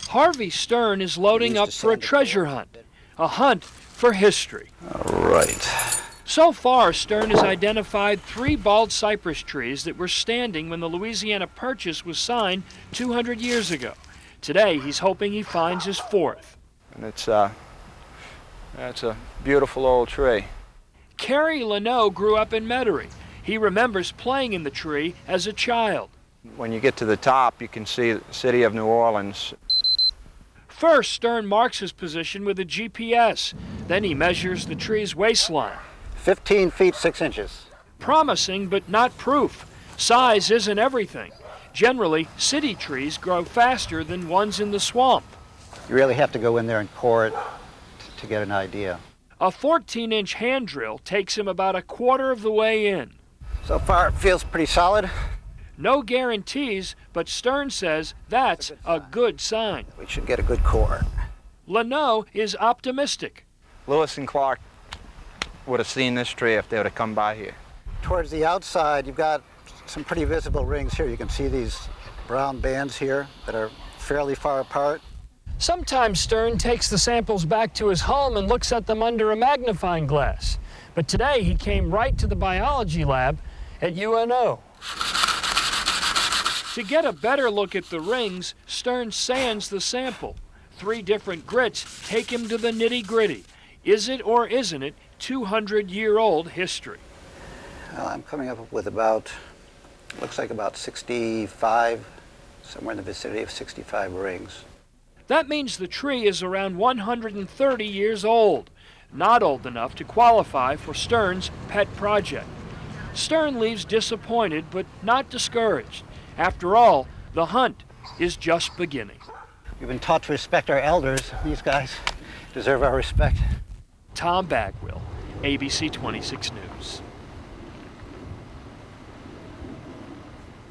Harvey Stern is loading up for a treasure hunt, a hunt for history. All right. So far, Stern has identified 3 bald cypress trees that were standing when the Louisiana Purchase was signed 200 years ago. Today, he's hoping he finds his 4th. And it's a beautiful old tree. Tree Wgno grew up in Metairie. He remembers playing in the tree as a child. When you get to the top, you can see the city of New Orleans. First, Stern marks his position with a GPS. Then he measures the tree's waistline. 15 feet 6 inches. Promising, but not proof. Size isn't everything. Generally, city trees grow faster than ones in the swamp. You really have to go in there and core it to get an idea. A 14-inch hand drill takes him about a quarter of the way in. So far, it feels pretty solid. No guarantees, but Stern says that's a good sign. We should get a good core. Wgno is optimistic. Lewis and Clark would have seen this tree if they would have come by here. Towards the outside, you've got some pretty visible rings here. You can see these brown bands here that are fairly far apart. Sometimes Stern takes the samples back to his home and looks at them under a magnifying glass. But today he came right to the biology lab at UNO. To get a better look at the rings, Stern sands the sample. 3 different grits take him to the nitty-gritty. Is it or isn't it 200-year-old history? Well, I'm coming up with about, looks like about 65, somewhere in the vicinity of 65 rings. That means the tree is around 130 years old, not old enough to qualify for Stern's pet project. Stern leaves disappointed but not discouraged. After all, the hunt is just beginning. We've been taught to respect our elders. These guys deserve our respect. Tom Bagwell, ABC 26 News.